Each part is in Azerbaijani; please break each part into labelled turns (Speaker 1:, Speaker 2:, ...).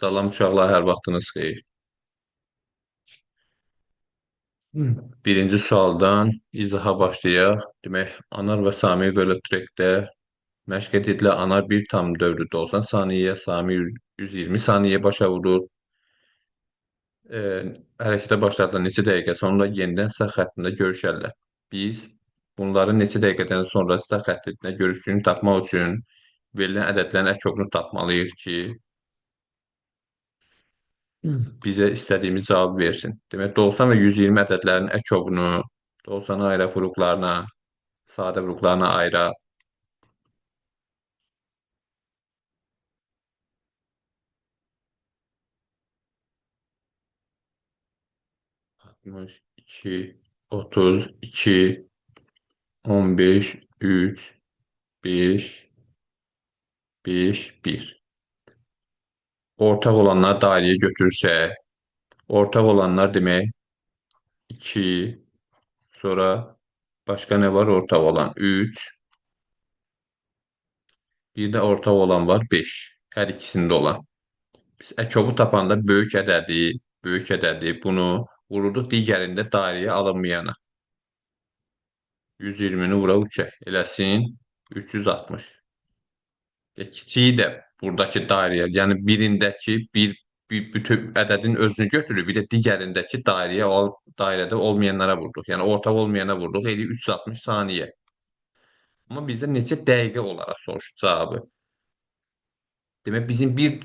Speaker 1: Salam uşaqlar, hər vaxtınız xeyir. Birinci sualdan izaha başlayaq. Demək, anar və Sami Velotrek-də məşq edilə anar 1,4 saniyə, Sami 120 saniyə başa vurur. E, hərəkətə başladıqda neçə dəqiqə sonra yenidən sağ xəttində görüşərlər. Biz bunların neçə dəqiqədən sonra sağ xəttində görüşdüyünü tapmaq üçün verilən ədədlərin əkobunu tapmalıyıq ki, bizə istədiyimiz cavabı versin. Demək, 90 və 120 ədədlərinin əkobunu 90-ı ayıra vuruqlarına, sadə vuruqlarına ayıra. 62, 32, 15, 3, 5, 5, 1. Ortaq olanları dairəyə götürsək, ortaq olanlar demək 2, sonra başqa nə var ortaq olan? 3, bir də ortaq olan var 5. Hər ikisində olan. Biz əkobu tapanda böyük ədədi bunu vururduq digərində dairəyə alınmayana. 120-ni vura 3-ə eləsin 360. Kiçiyi də buradakı dairəyə, yəni birindəki bir bütün ədədin özünü götürür, bir də digərindəki dairədə olmayanlara vurduq. Yəni ortaq olmayana vurduq, eləyir 360 saniyə. Amma bizdə neçə dəqiqə olaraq soruşdu cavabı. Demək bizim bir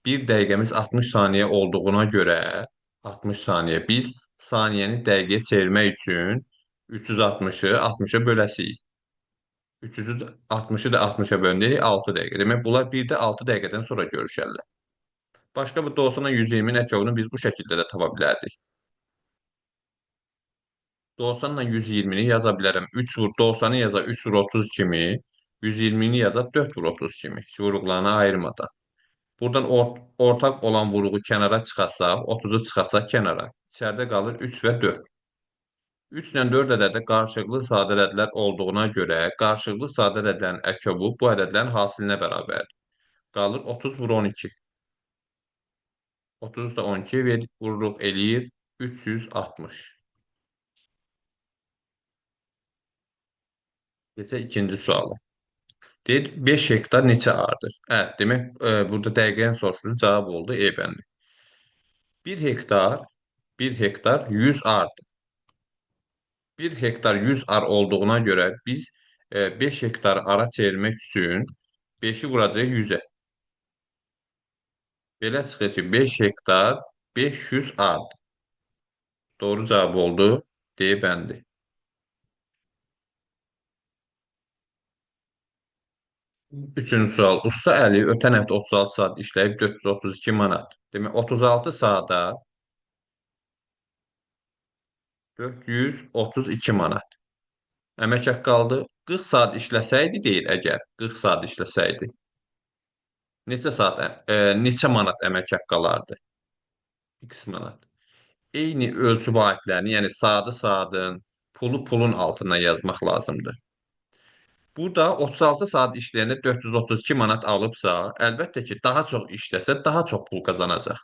Speaker 1: dəqiqəmiz 60 saniyə olduğuna görə 60 saniyə biz saniyəni dəqiqəyə çevirmək üçün 360-ı 60-a böləsiyik. 360-ı da 60-a bölündük 6 dəqiqə. Demək bunlar bir də 6 dəqiqədən sonra görüşərlər. Başqa bir 90-a 120-nin əkobunu biz bu şəkildə də tapa bilərdik. 90-la 120-ni yaza bilərəm. 3 vur 90-ı yaza 3 vur 30 kimi, 120-ni yaza 4 vur 30 kimi. Vuruqlarına ayırmadan. Buradan ortaq olan vuruğu kənara çıxarsaq, 30-u çıxarsaq kənara. İçəridə qalır 3 və 4. 3 ilə 4 ədədi qarşılıqlı sadə ədədlər olduğuna görə, qarşılıqlı sadə ədədlərin əkobu bu ədədlərin hasilinə bərabərdir. Qalır 30 vur 12. 30 da 12 vururuq eləyir 360. Keçək ikinci suala. Deyir 5 hektar neçə ardır? Demək burada dəqiqən soruşur, cavab oldu E bəndi. 1 hektar 100 ardır. 1 hektar 100 ar olduğuna görə biz 5 hektar ara çevirmək üçün 5-i vuracağıq 100-ə. Belə çıxır ki, 5 hektar 500 ardır. Doğru cavab oldu D bəndi. Üçüncü sual. Usta Əli ötən həftə 36 saat işləyib 432 manat. Demək 36 saata 432 manat. Əmək haqqı qaldı. 40 saat işləsəydi deyir əgər 40 saat işləsəydi. Neçə manat əmək haqqı qalardı? X manat. Eyni ölçü vahidlərini, yəni saatı saatın, pulu pulun altına yazmaq lazımdır. Burada 36 saat işləyəndə 432 manat alıbsa, əlbəttə ki, daha çox işləsə, daha çox pul qazanacaq.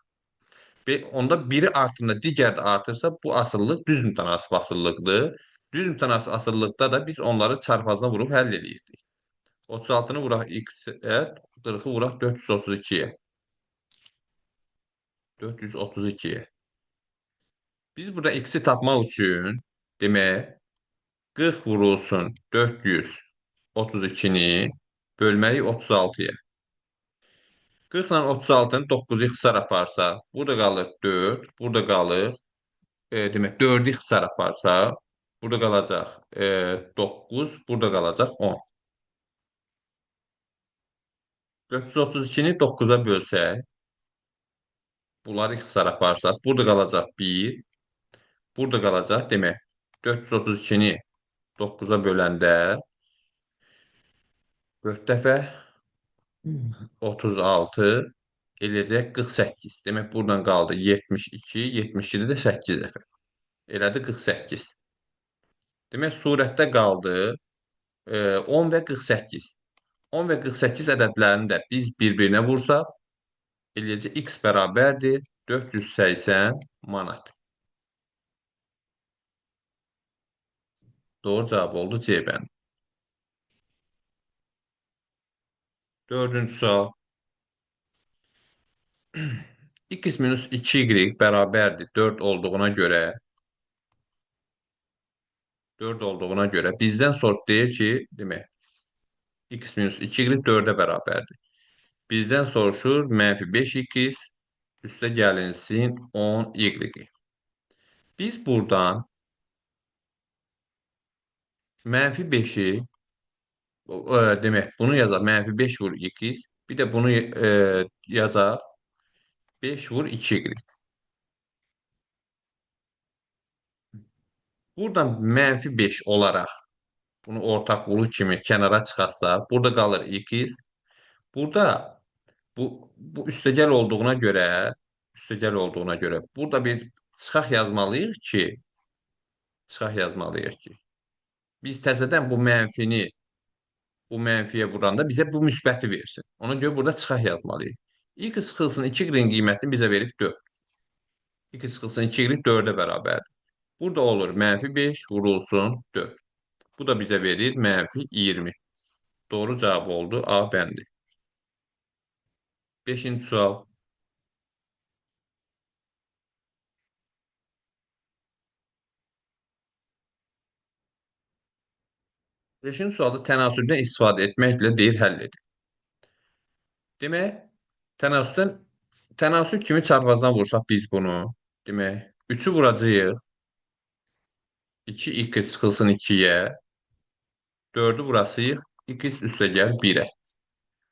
Speaker 1: Və onda biri artırında, digəri də artırsa, bu asıllıq düz mütənasib asıllıqdır. Düz mütənasib asıllıqda da biz onları çarpazına vurub həll eləyirdik. 36-nı vuraq x-ə, 40-ı vuraq 432-yə. 432-yə. Biz burada x-i tapmaq üçün, demək, 40 vurulsun 432-ni bölməliyik 36-ya. 40 ilə 36-nı 9-u ixtisar aparsa, burada qalır 4, burada qalır, demək 4-ü ixtisar aparsa, burada qalacaq 9, burada qalacaq 10. 432-ni 9-a bölsək, bunları ixtisar aparsaq, burada qalacaq 1, burada qalacaq, demək 432-ni 9-a böləndə 4 dəfə 36 eləyəcək 48. Demək, buradan qaldı 72, 72-də də 8 dəfə. Elədi 48. Demək, surətdə qaldı 10 və 48. 10 və 48 ədədlərini də biz bir-birinə vursaq, Eləcə x bərabərdir 480 manat. Doğru cavab oldu C bəndi. Dördüncü sual. X minus 2y bərabərdir 4 olduğuna görə 4 olduğuna görə bizdən sort deyir ki, demək, x minus 2y 4-ə bərabərdir. Bizdən soruşur mənfi 5x üstə gəlinsin 10y. Biz buradan mənfi 5-i demək, bunu yazaq mənfi 5 vur x, bir də bunu yazaq 5 vur 2y. Buradan mənfi 5 olaraq bunu ortaq buluq kimi kənara çıxarsa, burada qalır x. Burada bu üstəgəl olduğuna görə burada bir çıxaq yazmalıyıq ki, biz təzədən bu mənfiyə vuranda bizə bu müsbəti versin. Ona görə burada çıxaq yazmalıyıq. X çıxılsın 2y-in qiymətini bizə verib 4. X çıxılsın 2y 4-ə bərabərdir. Burada olur mənfi 5 vurulsun 4. Bu da bizə verir mənfi 20. Doğru cavab oldu A bəndi. 5-ci sual. 5-ci sualda tənasübdən istifadə etməklə deyir həll edin. Demək, tənasüb kimi çarpazdan vursaq biz bunu, demək, 3-ü vuracağıq, 2x çıxılsın 2-yə, 4-ü vurasıyıq, x üstəgəl 1-ə.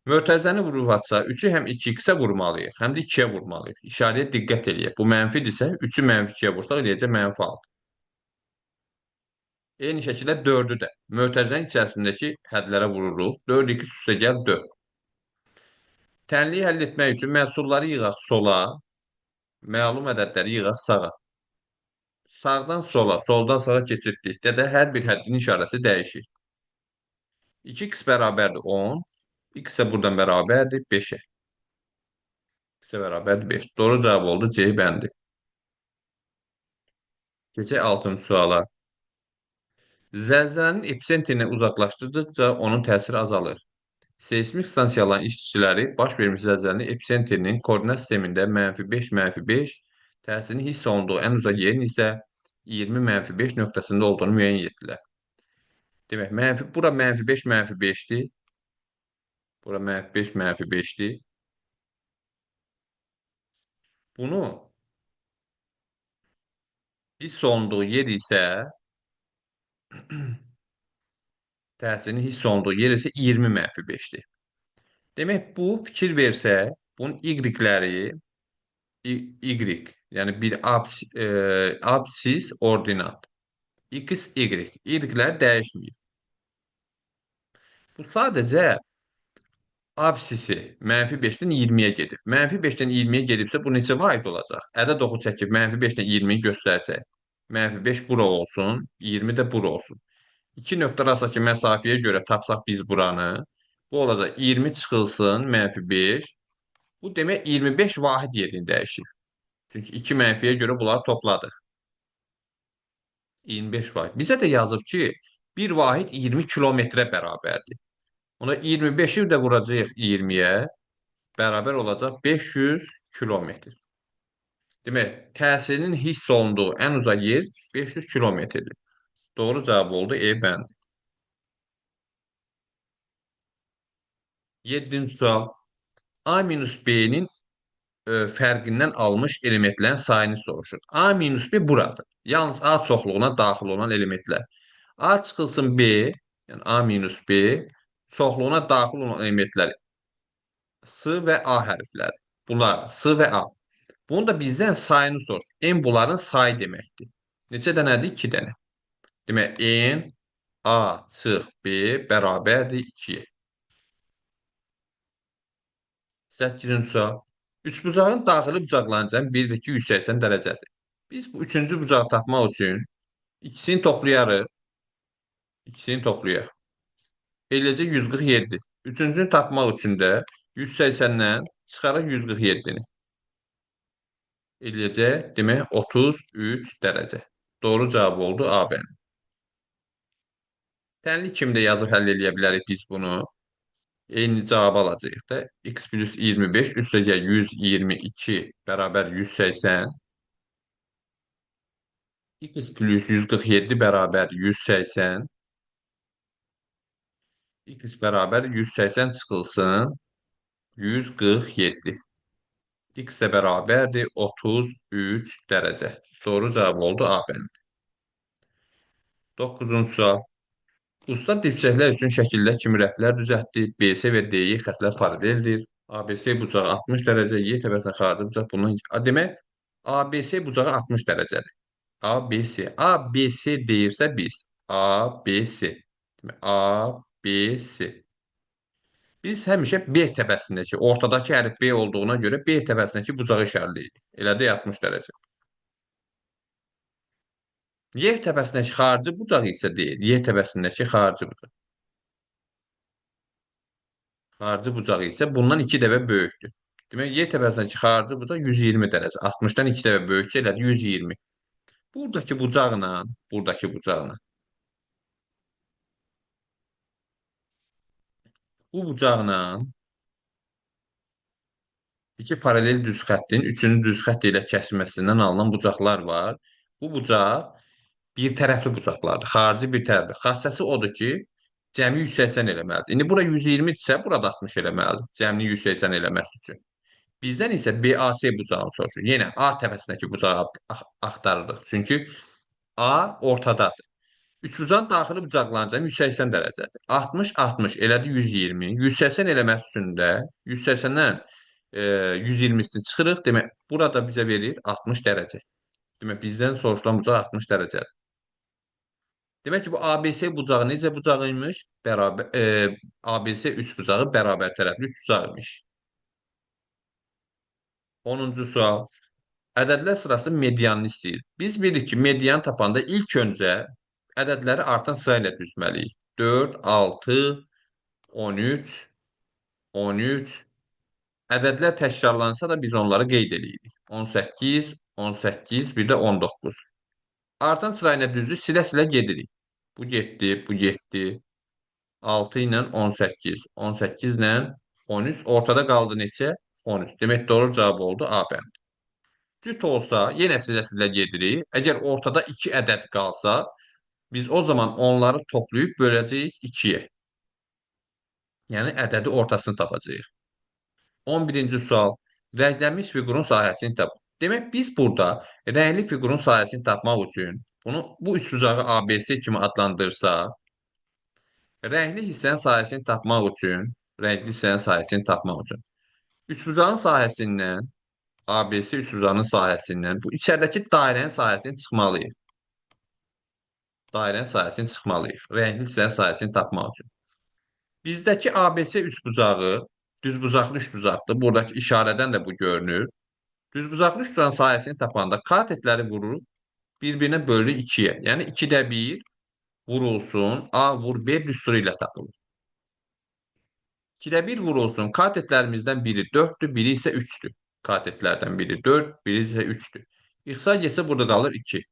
Speaker 1: Mötərizəni vurulacaq, 3-ü həm 2x-ə vurmalıyıq, həm də 2-yə vurmalıyıq. İşarəyə diqqət eləyək. Bu mənfidirsə, 3-ü mənfi 2-yə vursaq, eləyəcək mənfi 6. Eyni şəkildə 4-ü də mötərizənin içərisindəki hədlərə vururuq. 4x üstəgəl 4. Tənliyi həll etmək üçün məhsulları yığaq sola, məlum ədədləri yığaq sağa. Sağdan sola, soldan sağa keçirdikdə də hər bir həddin işarəsi dəyişir. 2x bərabərdir 10, x də buradan bərabərdir 5-ə. X də bərabərdir 5. Doğru cavab oldu C bəndi. Keçək 6-cı suala. Zəlzələnin epicentrinə uzaqlaşdıqca onun təsiri azalır. Seismik stansiyaların işçiləri baş vermiş zəlzələnin episentrinin koordinat sistemində -5, -5, təsirinin hiss olunduğu ən uzaq yerin isə 20 -5 nöqtəsində olduğunu müəyyən etdilər. Demək, bura -5, -5-dir. Bura -5, -5-dir. Bunu hiss olunduğu yer isə təsirinin hiss olunduğu yer isə 20 -5-dir. Demək, bu fikir versə, bunun y-ləri yəni bir absis ordinat. X, Y. Y-lər dəyişməyib. Bu sadəcə absisi -5-dən 20-yə gedib. -5-dən 20-yə gedibsə, bu neçə vahid olacaq? Ədəd oxu çəkib -5-dən 20-yi göstərsək, -5 bura olsun, 20 də bura olsun. 2 nöqtə arasındakı məsafəyə görə tapsaq biz buranı, bu olacaq 20 çıxılsın -5. Bu demək 25 vahid yerini dəyişir. Çünki 2 mənfiyə görə bunları topladıq. 25 vahid. Bizə də yazıb ki, bir vahid 20 kilometrə bərabərdir. Ona 25-i də vuracağıq 20-yə, bərabər olacaq 500 kilometr. Demək, təsirinin hiss olunduğu ən uzaq yer 500 kilometrdir. Doğru cavab oldu E bəndi. 7-ci sual. A minus B-nin fərqindən almış elementlərin sayını soruşur. A minus B buradır. Yalnız A çoxluğuna daxil olan elementlər. A çıxılsın B, yəni A minus B, çoxluğuna daxil olan elementlər S və A hərfləri. Bunlar S və A. Bunu da bizdən sayını soruşur. N bunların sayı deməkdir. Neçə dənədir? 2 dənə. Demək, N A çıx B bərabərdir 2-yə. 8-ci sual. Üçbucağın daxili bucaqlarının bir və 2 180 dərəcədir. Biz bu üçüncü bucağı tapmaq üçün ikisini toplayarıq. Eləcə 147. Üçüncünü tapmaq üçün də 180-dən Çıxaraq 147-ni. Eləyəcək, demək 33 dərəcə. Doğru cavab oldu A bəli. Tənlik kimi də yazıb həll eləyə bilərik biz bunu. Eyni cavab alacağıq da. X plus 25 üstəgəl 122 bərabər 180. X plus 147 bərabər 180. X bərabər 180 çıxılsın 147. X də bərabərdir 33 dərəcə. Doğru cavab oldu A bəndi. 9-cu sual. Usta dipçəklər üçün şəkillər kimi rəflər düzəltdi. BC və DY xətlər paraleldir. ABC bucağı 60 dərəcə, Y təpəsinə xarici bucaq bundan demək ABC bucağı 60 dərəcədir. ABC. ABC deyirsə biz ABC. Demək ABC. Biz həmişə B təpəsindəki, ortadakı hərf B olduğuna görə B təpəsindəki bucağı işarələyirik. Elədi 60 dərəcə. Y təpəsindəki xarici bucaq isə deyil. Y təpəsindəki xarici bucaq. Xarici bucaq isə bundan 2 dəfə böyükdür. Demək, Y təpəsindəki xarici bucaq 120 dərəcə. 60-dan 2 dəfə böyüksə elədi 120. Buradakı bucaqla bu bucaqla iki paralel düz xəttin üçüncü düz xətt ilə kəsməsindən alınan bucaqlar var. Bu bucaq bir tərəfli bucaqlardır. Xarici bir tərəfli. Xassəsi odur ki, cəmi 180 eləməlidir. İndi bura 120-dirsə, burada 60 eləməlidir. Cəmini 180 eləmək üçün. Bizdən isə BAC bucağını soruşur. Yenə A təpəsindəki bucağı axtarırıq. Çünki A ortadadır. Üçbucağın daxili bucaqlarının cəmi 180 dərəcədir. 60, 60 elədi 120. 180 eləmək üçün də 180-dən 120-sini çıxırıq. Demək, burada bizə verir 60 dərəcə. Demək, bizdən soruşulan bucaq 60 dərəcədir. Demək ki, bu ABC bucağı necə bucaq imiş? ABC üçbucağı bərabər tərəfli üçbucaq imiş. 10-cu sual. Ədədlər sırası medianını istəyir. Biz bilirik ki, median tapanda ilk öncə ədədləri artan sıra ilə düzməliyik. 4, 6, 13, 13. Ədədlər təkrarlansa da biz onları qeyd edirik. 18, 18, bir də 19. Artan sıra ilə düzdür, silə-silə gedirik. Bu getdi, bu getdi. 6 ilə 18, 18 ilə 13. Ortada qaldı neçə? 13. Demək, doğru cavab oldu A bəndi. Cüt olsa, yenə silə-silə gedirik. Əgər ortada 2 ədəd qalsa, biz o zaman onları toplayıb böləcəyik 2-yə. Yəni, ədədi ortasını tapacağıq. 11-ci sual. Rənglənmiş fiqurun sahəsini tap. Demək, biz burada rəngli fiqurun sahəsini tapmaq üçün bu üçbucağı ABC kimi adlandırsaq, rəngli hissənin sahəsini tapmaq üçün üçbucağın sahəsindən ABC üçbucağının sahəsindən bu içəridəki dairənin sahəsini çıxmalıyıq. Dairənin sahəsini çıxmalıyıq. Rəngli hissənin sahəsini tapmaq üçün. Bizdəki ABC üçbucağı düzbucaqlı üçbucaqdır. Buradakı işarədən də bu görünür. Düzbucaqlı üçbucağın sahəsini tapanda katetləri vururuq, bir-birinə bölürük 2-yə. Yəni 2-də 1 vurulsun, A vur B düsturu ilə tapılır. 2-də 1 vurulsun, katetlərimizdən biri 4-dür, biri isə 3-dür. Katetlərdən biri 4, biri isə 3-dür. İxtisar getsə burada qalır 2.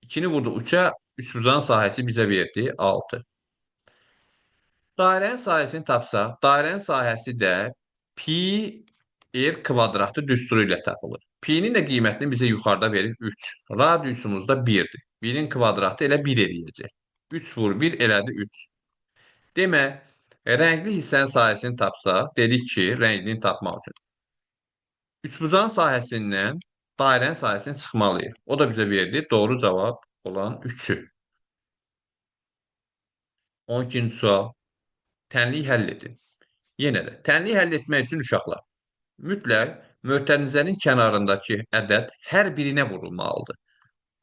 Speaker 1: 2-ni vurdu 3-ə, üçbucağın sahəsi bizə verdi 6. Dairənin sahəsini tapsaq, dairənin sahəsi də pi r kvadratı düsturu ilə tapılır. Pi-nin də qiymətini bizə yuxarıda verir 3. Radiusumuz da 1-dir. 1-in kvadratı elə 1 eləyəcək. 3 vur 1 elədi 3. Demək, rəngli hissənin sahəsini tapsaq, dedik ki, rənglini tapmaq üçün üçbucağın sahəsindən dairənin sahəsini çıxmalıyıq. O da bizə verdi doğru cavab olan 3-ü. 12-ci sual. Tənliyi həll edin. Yenə də, tənliyi həll etmək üçün uşaqlar, mütləq mötərizənin kənarındakı ədəd hər birinə vurulmalıdır.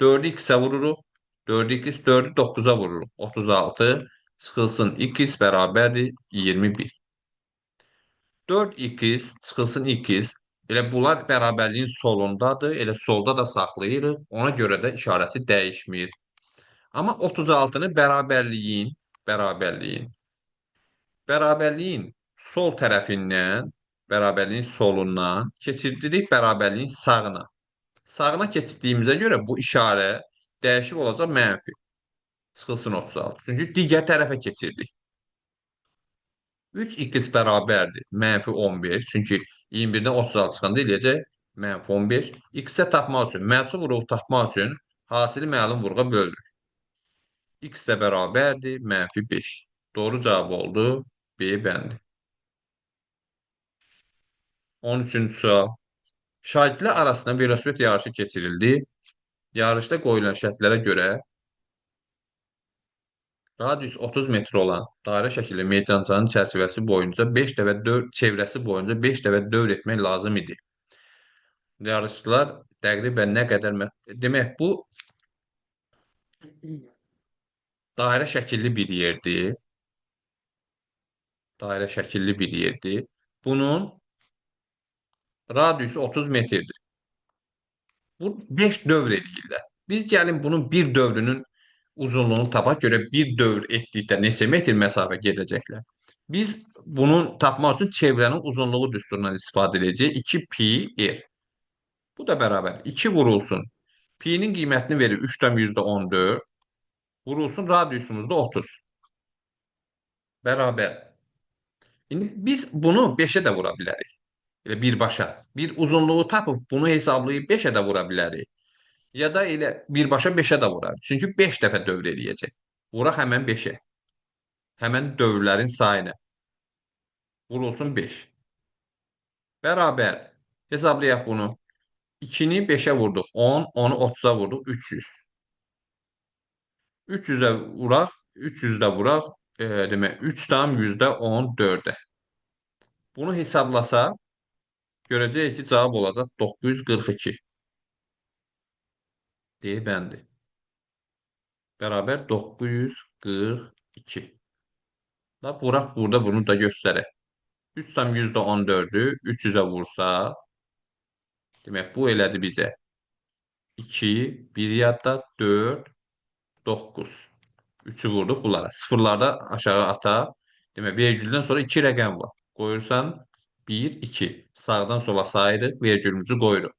Speaker 1: 4-ü x-ə vururuq, 4-ü x, 4-ü 9-a vururuq. 36 çıxılsın x bərabərdir 21. 4x çıxılsın x. Elə bunlar bərabərliyin solundadır. Elə solda da saxlayırıq. Ona görə də işarəsi dəyişmir. Amma 36-nı bərabərliyin sol tərəfindən bərabərliyin solundan keçirdirik bərabərliyin sağına. Sağına keçirdiyimizə görə bu işarə dəyişib olacaq mənfi. Çıxılsın 36. Çünki digər tərəfə keçirdik. 3x bərabərdir mənfi 15. Çünki 21-dən 36 çıxanda eləyəcək mənfi 15. X-ə tapmaq üçün, mənsup vuruğu tapmaq üçün hasili məlum vuruğa bölürük. X də bərabərdir mənfi 5. Doğru cavab oldu B bəndi. 13-cü sual. Şahidlər arasında velosiped yarışı keçirildi. Yarışda qoyulan şərtlərə görə radius 30 metr olan dairə şəkilli meydançanın çərçivəsi boyunca 5 dəfə çevrəsi boyunca 5 dəfə dövr etmək lazım idi. Yarışçılar təqribən nə qədər demək bu dairə şəkilli bir yerdir. Dairə şəkilli bir yerdir. Bunun radiusu 30 metrdir. Bu 5 dövr edirlər. Biz gəlin bunun bir dövrünün uzunluğunu tapaq görə bir dövr etdikdə neçə metr məsafə gedəcəklər. Biz bunu tapmaq üçün çevrənin uzunluğu düsturundan istifadə edəcəyik. 2 pi r. Bu da bərabər 2 vurulsun. Pi-nin qiymətini verir 3,14. Vurulsun radiusumuzda 30. Bərabər. İndi biz bunu 5-ə də vura bilərik. Elə birbaşa. Bir uzunluğu tapıb bunu hesablayıb 5-ə də vura bilərik. Ya da elə birbaşa 5-ə də vurar. Çünki 5 dəfə dövr eləyəcək. Vuraq həmən 5-ə. Həmən dövrlərin sayına. Vurulsun 5. Bərabər. Hesablayaq bunu. 2-ni 5-ə vurduq 10, 10-u 30-a vurduq 300. 300-ə vuraq, 300-də vuraq, demək 3,14-ə. Bunu hesablasaq, görəcəyik ki, cavab olacaq 942. D bəndi. Bərabər 942. Da vuraq burada bunu da göstərək. 3,14-ü 300-ə vursa, demək bu elədi bizə 2, 1 yadda 4, 9. 3'ü vurduq bunlara. Sıfırlarda aşağı ata. Demək, vergüldən sonra 2 rəqəm var. Qoyursan 1, 2. Sağdan sola sayırıq, vergülümüzü qoyuruq.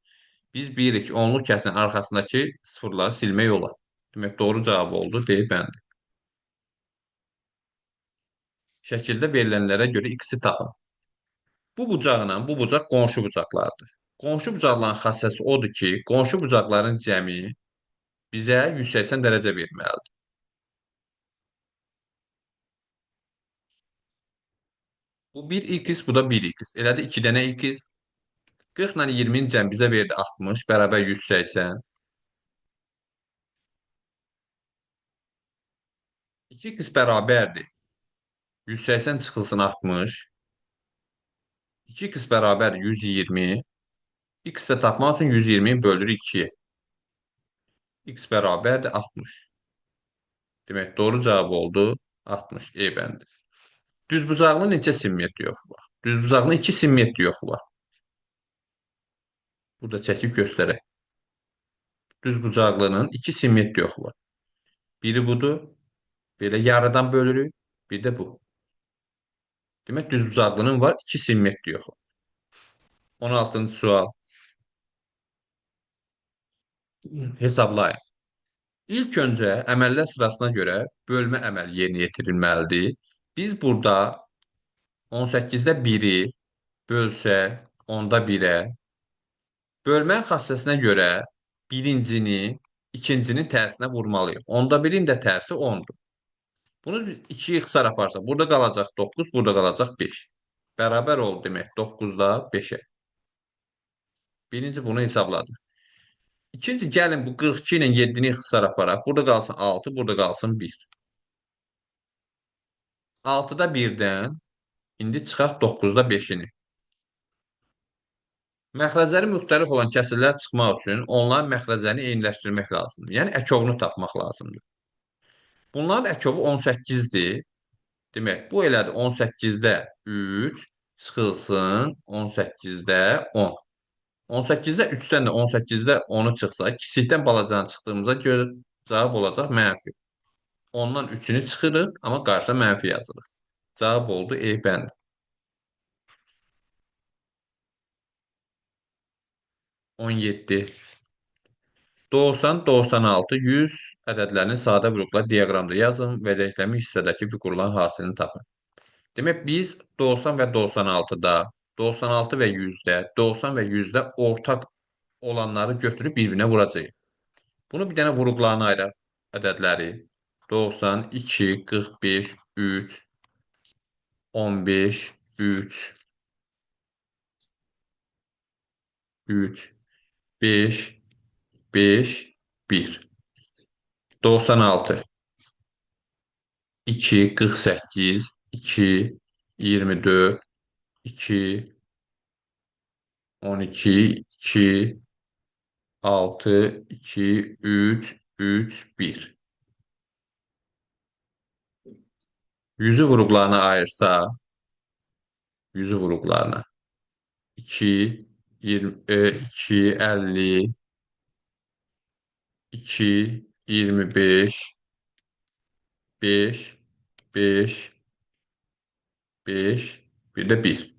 Speaker 1: Biz 1, 2, onluq kəsin arxasındakı sıfırları silmək olar. Demək, doğru cavab oldu. D bəndi. Şəkildə verilənlərə görə x-i tapın. Bu bucaqla bu bucaq qonşu bucaqlardır. Qonşu bucaqların xassəsi odur ki, qonşu bucaqların cəmi bizə 180 dərəcə verməlidir. Bu 1x, bu da 1x. Elədi 2 dənə x. 40 ilə 20-nin cəm bizə verdi 60, bərabər 180. 2x bərabərdir. 180 çıxılsın 60. 2x bərabər 120. X də tapmaq üçün 120-yi bölürük 2-yə. X bərabərdir 60. Demək, doğru cavab oldu 60. E bəndi. Düzbucaqlı neçə simmetri yoxu var? Düzbucaqlı 2 simmetri yoxu var. Burada çəkib göstərək. Düzbucaqlının 2 simmetri yoxu var. Biri budur. Belə yarıdan bölürük. Bir də bu. Demək, düzbucaqlının var 2 simmetri yoxu. 16-cı sual. Hesablayın. İlk öncə əməllər sırasına görə bölmə əməli yerinə yetirilməlidir. Biz burada 18-də 1-i bölsək 10-da 1-ə, bölmə xassəsinə görə birincini ikincinin tərsinə vurmalıyıq. 10-da 1-in də tərsi 10-dur. Bunu biz 2-yi ixtisar aparsaq, burada qalacaq 9, burada qalacaq 5. Bərabər oldu demək 9-da 5-ə. Birinci bunu hesabladım. İkinci gəlin bu 42 ilə 7-ni ixtisar aparaq. Burada qalsın 6, burada qalsın 1. 6-da 1-dən indi çıxaq 9-da 5-ini. Məxrəcləri müxtəlif olan kəsirlər çıxmaq üçün onların məxrəclərini eyniləşdirmək lazımdır. Yəni əkovunu tapmaq lazımdır. Bunların əkovu 18-dir. Demək, bu elədir 18-də 3 çıxılsın 18-də 10. 18-də 3-dən də 18-də 10-u çıxsa, kiçikdən balacanı çıxdığımıza görə cavab olacaq mənfi. Ondan 3-ünü çıxırıq, amma qarşıda mənfi yazırıq. Cavab oldu E bənd. 17, 90, 96, 100 ədədlərinin sadə vuruluklar diaqramda yazın və denklemi hissədəki figurların hasilini tapın. Demək, biz 90 və 96-da, 96 və 100-də, 90 və 100-də ortaq olanları götürüb bir-birinə vuracağıq. Bunu bir dənə vuruluklarına ayıraq ədədləri. 90, 2, 45, 3, 15, 3, 3, 5, 5, 1. 96, 2, 48, 2, 24, 2, 12, 2, 6, 2, 3, 3, 1. Yüzü vuruklarına ayırsa, yüzü vuruklarına 2, 20, 2, 50, 2, 25, 5, 5, 5, bir de 1.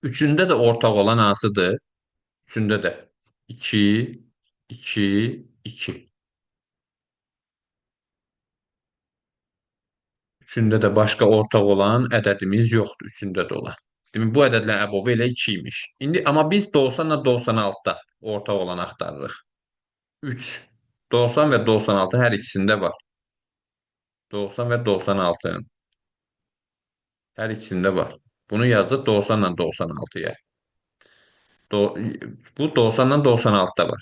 Speaker 1: Üçündə də ortaq olan hansıdır? Üçündə də 2, 2, 2. Üçündə də başqa ortaq olan ədədimiz yoxdur. Üçündə də olan. Demək, bu ədədlərin əbobu elə 2 imiş. İndi amma biz 90 ilə 96-da ortaq olan axtarırıq. 3. 90 və 96 hər ikisində var. 90 və 96-nın hər ikisində var. Bunu yazdı 90 ilə 96-ya. Bu 90 ilə 96-da var.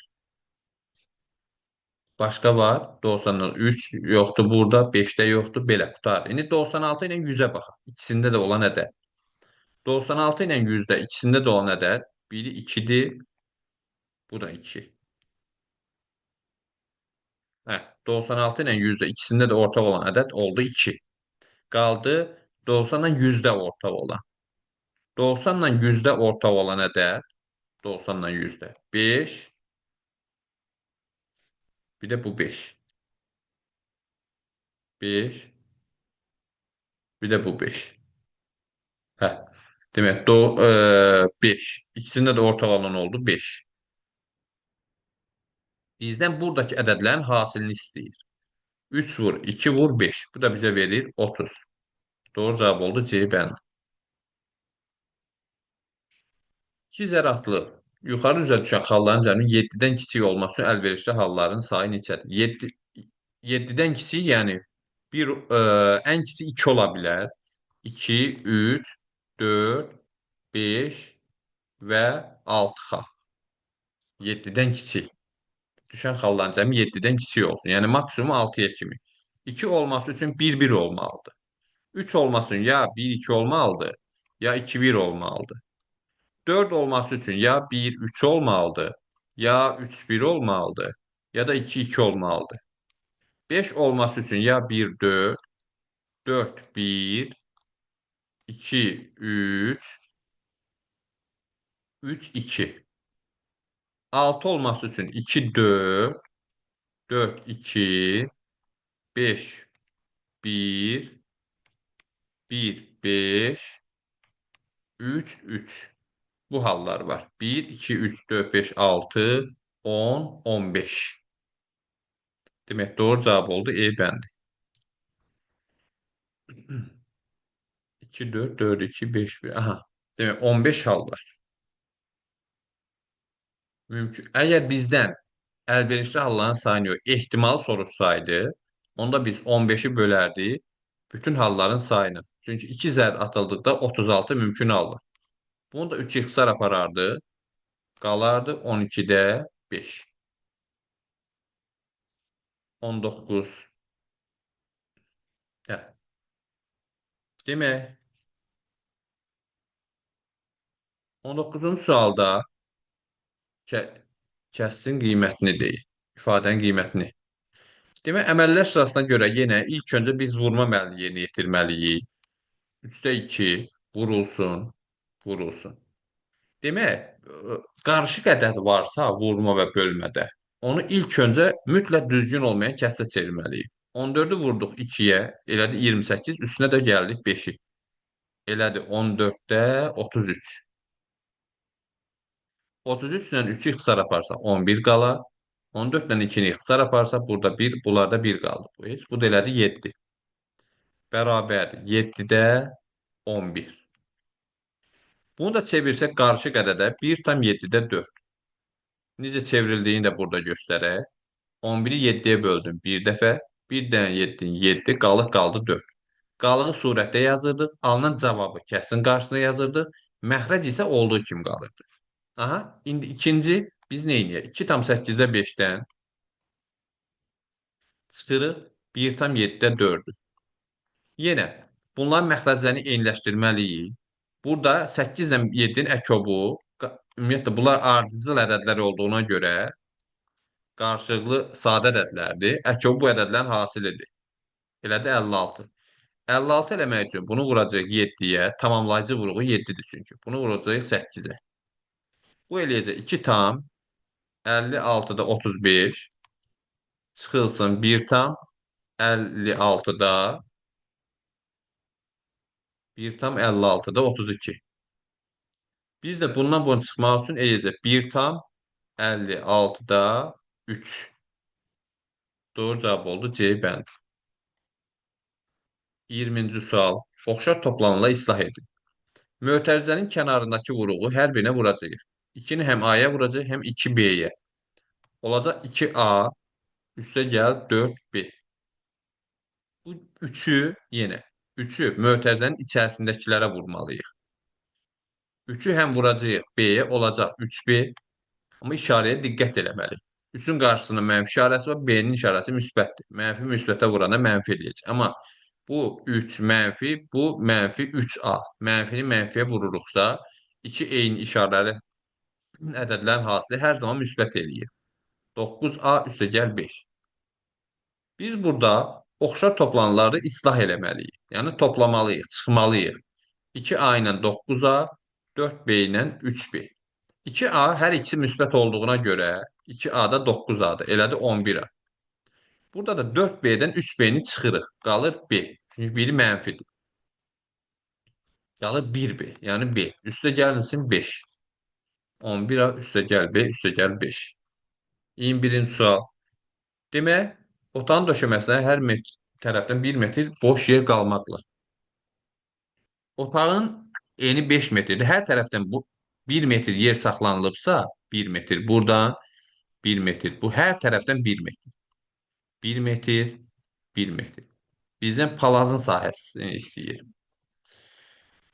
Speaker 1: Başqa var. 90-dan 3 yoxdur burada, 5-də yoxdur, belə qutar. İndi 96 ilə 100-ə baxaq. İkisində də olan ədəd. 96 ilə 100-də ikisində də olan ədəd. Biri 2-dir, bu da 2. Hə, 96 ilə 100-də ikisində də ortaq olan ədəd oldu 2. Qaldı 90 ilə 100-də ortaq olan. 90 ilə 100-də ortaq olan ədəd 90 ilə 100-də 5, bir də bu 5. 5, bir də bu 5. Hə. Demək, 5. İkisində də ortaq olan oldu 5. Bizdən buradakı ədədlərin hasilini istəyir. 3 vur, 2 vur, 5. Bu da bizə verir 30. Doğru cavab oldu C bənd. 2 zəratlı yuxarı üzə düşən xalların cəmi 7-dən kiçik olması üçün əlverişli halların sayı neçədir? 7-dən kiçik, yəni ən kiçik 2 ola bilər. 2, 3, 4, 5 və 6 xal. 7-dən kiçik. Düşən xalların cəmi 7-dən kiçik olsun. Yəni maksimum 6-ya kimi. 2 olması üçün 1-1 olmalıdır. 3 olması üçün ya 1-2 olmalıdır, ya 2-1 olmalıdır. 4 olması üçün ya 1-3 olmalıdır, ya 3-1 olmalıdır, ya da 2-2 olmalıdır. 5 olması üçün ya 1-4, 4-1, 2-3, 3-2. 6 olması üçün 2-4, 4-2, 5-1, 1-5, 3-3. Bu hallar var. 1, 2, 3, 4, 5, 6, 10, 15. Demek doğru cevap oldu E bəndi. 2, 4, 4, 2, 5, 1. Aha. Demek 15 hal var. Mümkün. Eğer bizden əlverişli halların sayını yox, ehtimal sorursaydı, onda biz 15'i bölerdik bütün halların sayını. Çünkü 2 zərb atıldıqda 36 mümkün hal var. Bunu da 3 ixtisar aparardı. Qalardı 12'də 5. 19. Hə. Demək, 19-cu sualda kəsrin qiymətini deyil, ifadənin qiymətini. Demək, əməllər sırasına görə yenə ilk öncə biz vurma əməlini yerinə yetirməliyik. 3-də 2 vurulsun, vurulsun. Demək, qarışıq ədəd varsa vurma və bölmədə, onu ilk öncə mütləq düzgün olmayan kəsrə çevirməliyik. 14-ü vurduq 2-yə, elədi 28, üstünə də gəldik 5-i. Elədi 14-də 33. 33 ilə 3-ü ixtisar aparsa 11 qalar. 14 ilə 2-ni ixtisar aparsa burada bir, bunlarda bir qaldı. Bu heç. Bu da elədi 7. Bərabər 7-də 11. Bunu da çevirsək qarşı ədədə 1,7-də 4. Necə çevrildiyini də burada göstərək. 11-i 7-yə böldüm bir dəfə. 1 dənə 7-nin 7 qaldı 4. Qalığı surətdə yazırdıq. Alınan cavabı kəsrin qarşısına yazırdıq. Məxrəc isə olduğu kimi qalırdı. Aha, indi ikinci biz nə edək? 2,8-də 5-dən çıxırıq 1,7-də 4-ü. Yenə bunların məxrəclərini eyniləşdirməliyik. Burada 8 ilə 7-nin əkobu, ümumiyyətlə bunlar ardıcıl ədədlər olduğuna görə qarşılıqlı sadə ədədlərdir. Əkobu bu ədədlərin hasilidir. Elədi 56. 56 eləmək üçün bunu vuracağıq 7-yə. Tamamlayıcı vuruğu 7-dir çünki. Bunu vuracağıq 8-ə. Bu eləyəcək 2 tam 56-da 35 çıxılsın 1 tam 56-da 1 tam 56-da 32. Biz də bundan bunu çıxmaq üçün eləyəcək 1 tam 56-da 3. Doğru cavab oldu C bənd. 20-ci sual. Oxşar toplananla islah edin. Mötərizənin kənarındakı vuruğu hər birinə vuracağıq. 2-ni həm A-ya vuracaq, həm 2B-yə. Olacaq 2A üstə gəl 4B. Bu 3-ü yenə 3-ü mötərizənin içərisindəkilərə vurmalıyıq. 3-ü həm vuracağıq B-yə olacaq 3B, amma işarəyə diqqət eləməliyik. 3-ün qarşısında mənfi işarəsi var, B-nin işarəsi müsbətdir. Mənfi müsbətə vuranda mənfi eləyəcək. Amma bu 3 mənfi, bu mənfi 3A. Mənfini mənfiyə vururuqsa, 2 eyni işarəli ədədlərin hasili hər zaman müsbət eləyir. 9A üstə gəl 5. Biz burada oxşar toplananları islah eləməliyik. Yəni toplamalıyıq, çıxmalıyıq. 2A ilə 9A, 4B ilə 3B. 2A hər ikisi müsbət olduğuna görə 2A da 9A-dır. Elədi 11A. Burada da 4B-dən 3B-ni çıxırıq. Qalır B. Çünki biri mənfidir. Qalır 1B, yəni B. Üstə gəlinsin 5. 11A üstə gəl B, üstə gəl 5. 21-ci sual. Demək, otağın döşəməsinə hər tərəfdən 1 metr boş yer qalmaqla. Otağın eni 5 metrdir. Hər tərəfdən bu 1 metr yer saxlanılıbsa, 1 metr buradan, 1 metr bu. Hər tərəfdən 1 metr. 1 metr, 1 metr. Bizdən palazın sahəsini istəyir.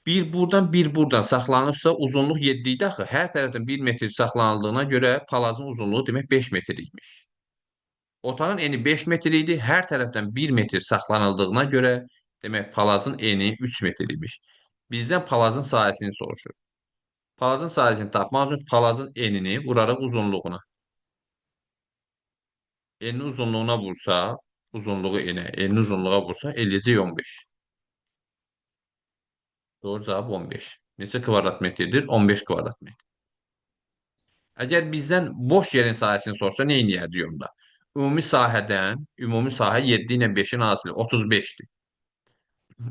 Speaker 1: Bir buradan, bir buradan saxlanıbsa uzunluq 7 idi axı. Hər tərəfdən 1 metr saxlanıldığına görə palazın uzunluğu demək 5 metr imiş. Otağın eni 5 metr idi. Hər tərəfdən 1 metr saxlanıldığına görə demək palazın eni 3 metr imiş. Bizdən palazın sahəsini soruşur. Palazın sahəsini tapmaq üçün palazın enini vuraraq uzunluğuna. Enin uzunluğuna vursa, uzunluğu enə, enin uzunluğa vursa eləyəcək 15. Doğru cavab 15. Neçə kvadrat metrdir? 15 kvadrat metr. Əgər bizdən boş yerin sahəsini sorsa, nə edərdik onda? Ümumi sahə 7 ilə 5-in hasili 35-dir.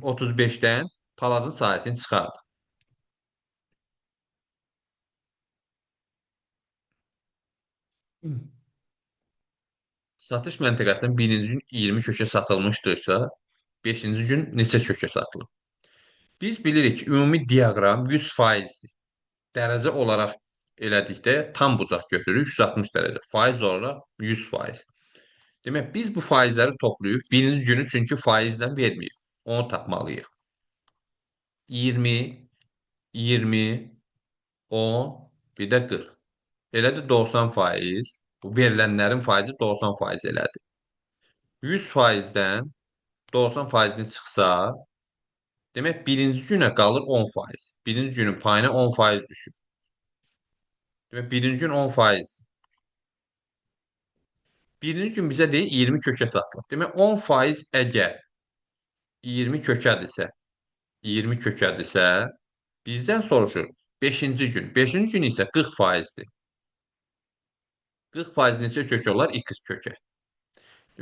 Speaker 1: 35-dən palazın sahəsini çıxardı. Satış məntəqəsindən birinci gün 20 kökə satılmışdırsa, 5-ci gün neçə kökə satılıb? Biz bilirik ki, ümumi diaqram 100%-dir. Dərəcə olaraq elədikdə tam bucaq götürürük 160 dərəcə. Faiz olaraq 100%. Demək, biz bu faizləri toplayıb birinci günü çünki faizlə verməyib. Onu tapmalıyıq. 20, 20, 10, bir də 40. Elədir 90%. Bu verilənlərin faizi 90% elədir. 100%-dən 90%-ni çıxsa, demək birinci günə qalır 10%. Birinci günün payına 10% düşür. Demək birinci gün 10%. Birinci gün bizə deyir 20 kökə satılıb. Demək 10% əgər 20 kökədirsə, 20 kökədirsə, bizdən soruşur 5-ci gün. 5-ci gün isə 40%-dir. 40% neçə kök olar? X kökə.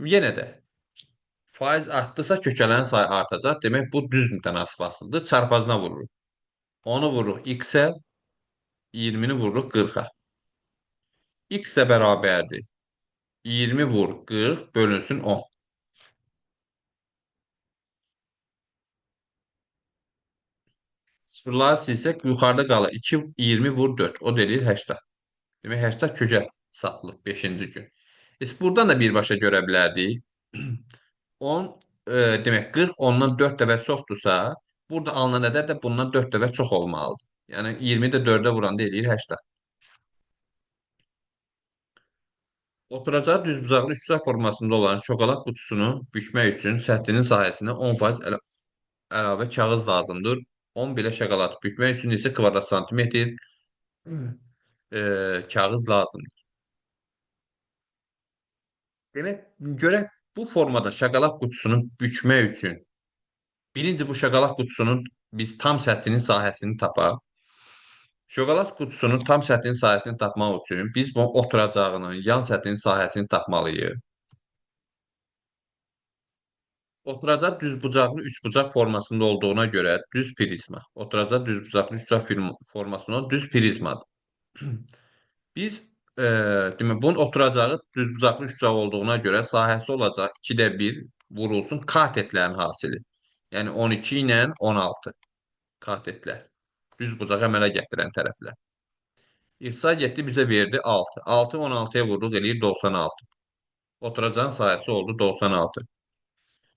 Speaker 1: Yenə də faiz artdısa kökələrin sayı artacaq. Demək bu düz mütənasib asılıdır. Çarpazına vururuq. Onu vururuq X-ə, 20-ni vururuq 40-a. X də bərabərdir. 20 vur 40 bölünsün 10. Sıfırları silsək yuxarıda qalır. 2, 20 vur 4. O da eləyir 80. Demək 80 kökə satılıb 5-ci gün. Biz buradan da birbaşa görə bilərdik. 10 demək 40 ondan 4 dəfə çoxdursa, burada alınan ədəd də bundan 4 dəfə çox olmalıdır. Yəni 20 də 4-ə vuranda eləyir 80. Oturacağı düzbucaqlı üçbucaq formasında olan şokolad qutusunu bükmək üçün səthinin sahəsinə 10% əlavə kağız lazımdır. 10 belə şokolad bükmək üçün neçə kvadrat santimetr kağız lazımdır. Demək, görək bu formada şokolad qutusunu bükmək üçün birinci bu şokolad qutusunun biz tam səthinin sahəsini tapaq. Şokolad qutusunun tam səthinin sahəsini tapmaq üçün biz bunun oturacağının yan səthinin sahəsini tapmalıyıq. Oturacaq düzbucaqlı üçbucaq formasında olduğuna görə düz prizma. Oturacaq düzbucaqlı üçbucaq formasında olan düz prizmadır. Biz demək, bunun oturacağı düzbucaqlı üçbucaq olduğuna görə sahəsi olacaq 2-də 1 vurulsun katetlərin hasili. Yəni 12 ilə 16 katetlər. Düzbucaq əmələ gətirən tərəflər. İxtisar getdi bizə verdi 6. 6 16-ya vurduq eləyir 96. Oturacağın sahəsi oldu 96.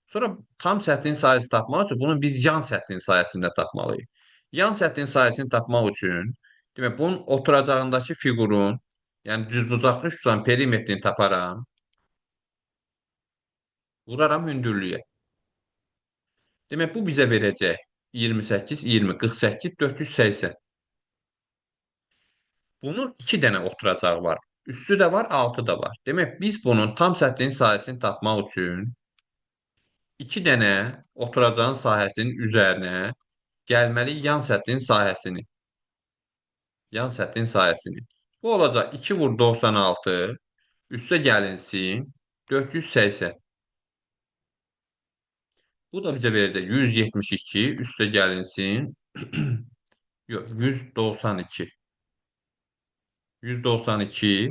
Speaker 1: Sonra tam səthin sayəsini tapmaq üçün bunun biz yan səthin sayəsində tapmalıyıq. Yan səthin sayəsini tapmaq üçün demək bunun oturacağındakı fiqurun, yəni düzbucaqlı üçbucağın perimetrini taparam, vuraram hündürlüyə. Demək bu bizə verəcək 28, 20, 48, 480. Bunun 2 dənə oturacağı var. Üstü də var, altı da var. Demək biz bunun tam səthin sahəsini tapmaq üçün 2 dənə oturacağın sahəsinin üzərinə gəlməli yan səthin sahəsini. Yan səthin sahəsini. Bu olacaq 2 vur 96, üstə gəlinsin 480. Bu da bizə verəcək 172, üstə gəlinsin yox 192. 192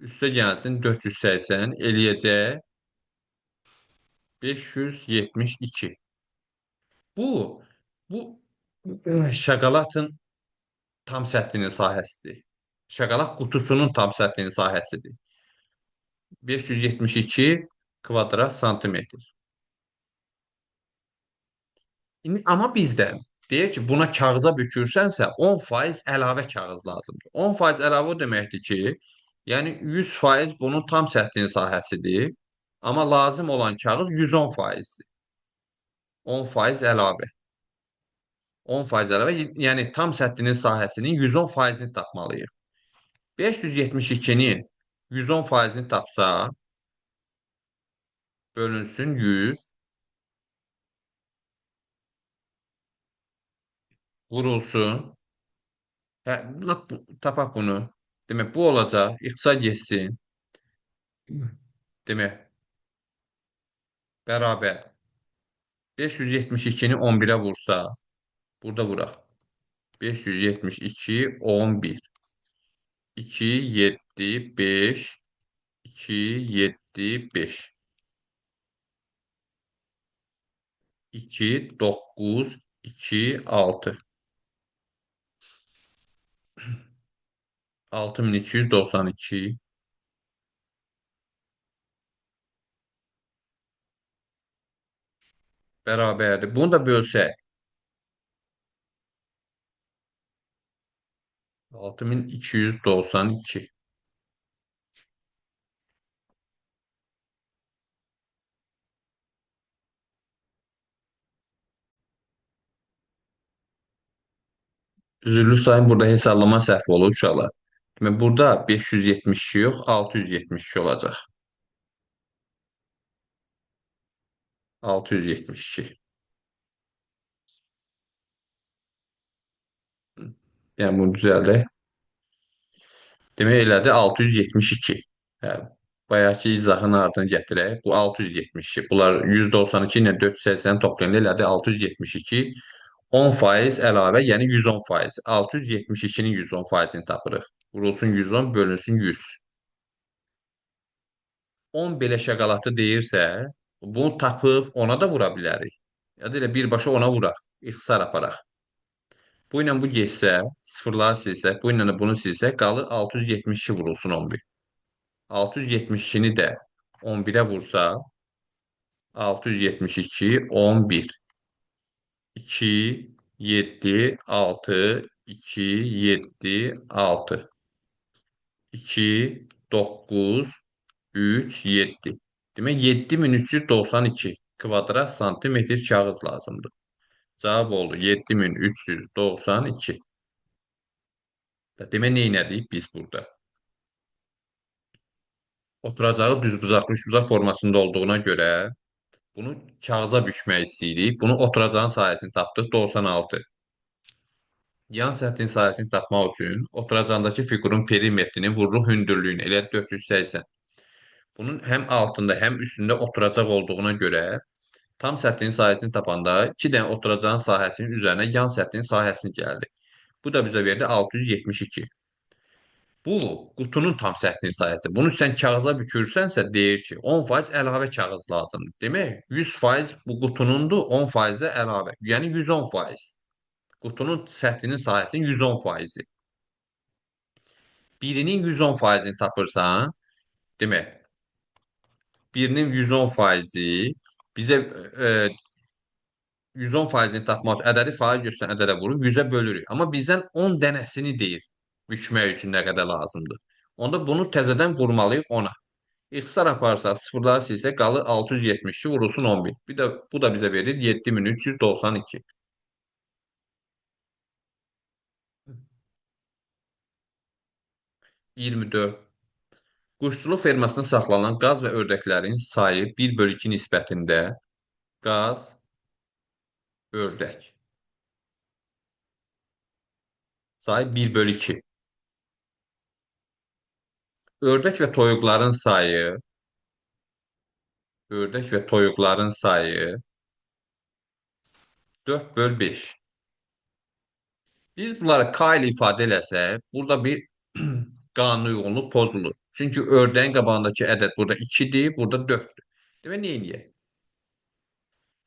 Speaker 1: üstə gəlsin 480 eləyəcək 572. Bu şokoladın tam səthinin sahəsidir. Şokolad qutusunun tam səthinin sahəsidir. 572 kvadrat santimetr. Amma bizdən deyir ki, buna kağıza bükürsənsə 10% əlavə kağız lazımdır. 10% əlavə o deməkdir ki, yəni 100% bunun tam səthinin sahəsidir. Amma lazım olan kağız 110%-dir. 10% əlavə. 10% əlavə, yəni tam səthinin sahəsinin 110%-ni tapmalıyıq. 572-nin 110%-ni tapsa, bölünsün 100, vurulsun. Hə, tapaq bunu. Demək, bu olacaq. İxtisar getsin. Demək, bərabər. 572-ni 11-ə vursa, burada vuraq. 572, 11. 2, 7, 5. 2, 7, 5. 2, 9, 2, 6. 6292 bərabərdir. Bunu da bölsək. 6292. Üzürlü sayın burada hesablama səhvi olur uşaqlar. Demək, burada 572 yox, 672 olacaq. 672. Yəni bunu düzəldək. Demək elədi 672. Hə, bayaqki izahın ardını gətirək. Bu 672. Bunlar 192 ilə 480 toplayanda elədi 672. 10% əlavə, yəni 110%. 672-nin 110%-ni tapırıq. Vurulsun 110, bölünsün 100. 10 belə şəqalatı deyirsə, bunu tapıb ona da vura bilərik. Ya da elə birbaşa ona vuraq, ixtisar aparaq. Bu ilə bu getsə, sıfırları silsək, bu ilə də bunu silsək, qalır 672 vurulsun 11. 672-ni də 11-ə vursaq, 672, 11. 2, 7, 6, 2, 7, 6. 2, 9, 3, 7. Demək 7392 kvadrat santimetr kağız lazımdır. Cavab oldu 7392. Demək neynədik biz burada? Oturacağı düzbucaqlı üçbucaq formasında olduğuna görə bunu kağıza bükmək istəyirik. Bunu oturacağın sahəsini tapdıq 96. Yan səthin sahəsini tapmaq üçün oturacağındakı fiqurun perimetrinin vururuq hündürlüyünü, elə 480. Bunun həm altında, həm üstündə oturacaq olduğuna görə tam səthin sahəsini tapanda 2 dənə oturacağın sahəsinin üzərinə yan səthin sahəsini gəldi. Bu da bizə verdi 672. Bu qutunun tam səthin sahəsi. Bunu sən kağıza bükürsənsə deyir ki, 10% əlavə kağız lazımdır. Demək, 100% bu qutunundur, 10% də əlavə. Yəni 110%. Qutunun səthinin sahəsinin 110%. Birinin 110%-ni tapırsan, demək, birinin 110%-i bizə 110%-ni tapmaq üçün ədədi faiz göstərən ədədə vurub 100-ə bölürük. Amma bizdən 10 dənəsini deyir bükmək üçün nə qədər lazımdır. Onda bunu təzədən vurmalıyıq 10-a. İxtisar aparsaq, sıfırları silsək qalır 672 vurulsun 11. Bir də bu da bizə verir 7392. 24. Quşçuluq fermasında saxlanılan qaz və ördəklərin sayı 1/2 nisbətində qaz, ördək. Sayı 1/2. Ördək və toyuqların sayı, ördək və toyuqların sayı 4/5. Biz bunları K ilə ifadə eləsək, burada bir qanun uyğunluq pozulur. Çünki ördəyin qabağındakı ədəd burada 2-dir, burada 4-dür. Demək, nə edək?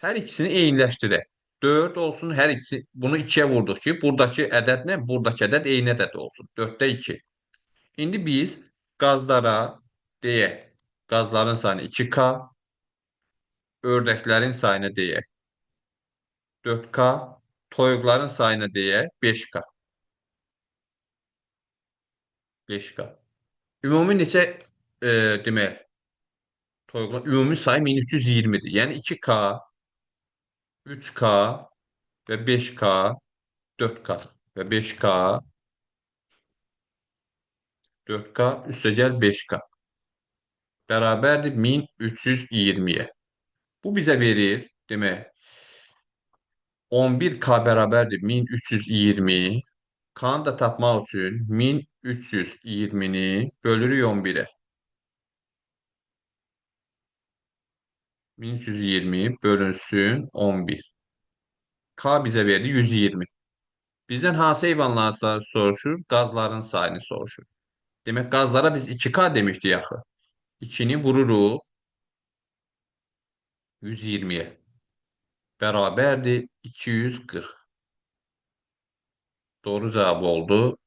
Speaker 1: Hər ikisini eyniləşdirək. 4 olsun, hər ikisi bunu 2-yə vurduq ki, buradakı ədədlə buradakı ədəd eyni ədəd olsun. 4-də 2. İndi biz qazlara deyək, qazların sayını 2K, ördəklərin sayını deyək 4K, toyuqların sayını deyək 5K. 5K. Ümumi neçə demək, toyuqlar ümumi sayı 1320-dir. Yəni 2K, 3K və 5K, 4K və 5K, 4K üstəgəl 5K bərabərdir 1320-yə. Bu bizə verir, demək, 11K bərabərdir 1320. K-nı da tapmaq üçün 1320-ni bölürük 11-ə. 1320 bölünsün 11. K bizə verdi 120. Bizdən hansı heyvanların soruşur? Qazların sayını soruşur. Demək, qazlara biz 2K demişdik axı. 2-ni vururuq 120-yə. Bərabərdir 240. Doğru cavab oldu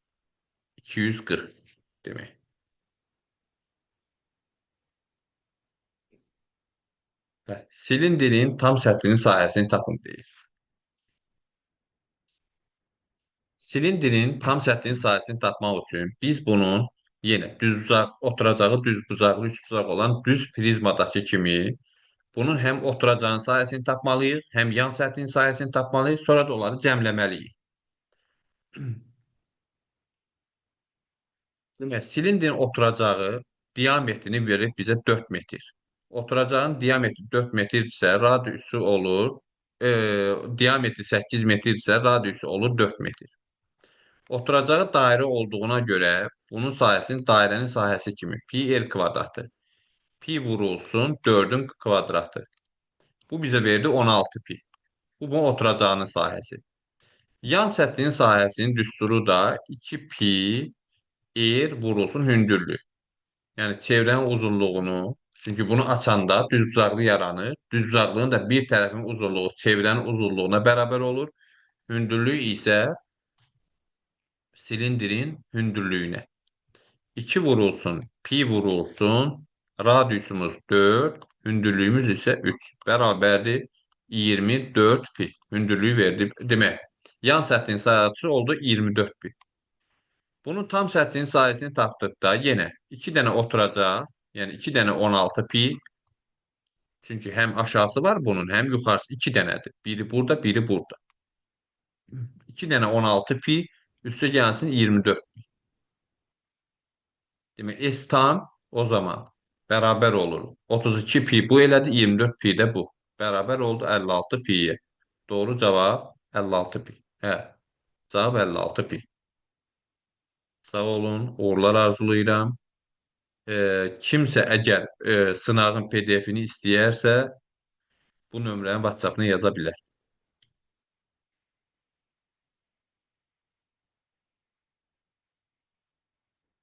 Speaker 1: 240 demək. Silindirin tam səthinin sahəsini tapın deyir. Silindirin tam səthinin sahəsini tapmaq üçün biz bunun yenə düzbucaq, oturacağı düzbucaqlı, üçbucaq olan düz prizmadakı kimi bunun həm oturacağın sahəsini tapmalıyıq, həm yan səthin sahəsini tapmalıyıq, sonra da onları cəmləməliyik. Demək, silindrin oturacağı diametrini verir bizə 4 metr. Oturacağın diametri 4 metrdirsə, radiusu olur, diametri 8 metrdirsə, radiusu olur 4 metr. Oturacağı dairə olduğuna görə bunun sahəsini dairənin sahəsi kimi pi r kvadratı. Pi vurulsun 4-ün kvadratı. Bu bizə verdi 16 pi. Bu bunun oturacağının sahəsi. Yan səthin sahəsinin düsturu da 2 pi r vurulsun hündürlüyü. Yəni çevrənin uzunluğunu, çünki bunu açanda düzbucaqlı yaranır. Düzbucaqlığın da bir tərəfinin uzunluğu çevrənin uzunluğuna bərabər olur. Hündürlük isə silindrin hündürlüyünə. 2 vurulsun, pi vurulsun, radiusumuz 4, hündürlüyümüz isə 3. Bərabərdir 24 pi. Hündürlüyü verdi. Demək, yan səthin sayısı oldu 24 pi. Bunun tam səthin sayısını tapdıqda yenə 2 dənə oturacaq, yəni 2 dənə 16 pi. Çünki həm aşağısı var bunun, həm yuxarısı 2 dənədir. Biri burada, biri burada. 2 dənə 16 pi üstə gəlsin 24. Demək, S tam o zaman bərabər olur. 32 pi bu elədi, 24 pi də bu. Bərabər oldu 56 piyə. Doğru cavab 56 pi. Hə, cavab 56 pi. Sağ olun, uğurlar arzulayıram. Kimsə əgər sınağın PDF-ini istəyərsə, bu nömrənin WhatsApp-ına yaza bilər.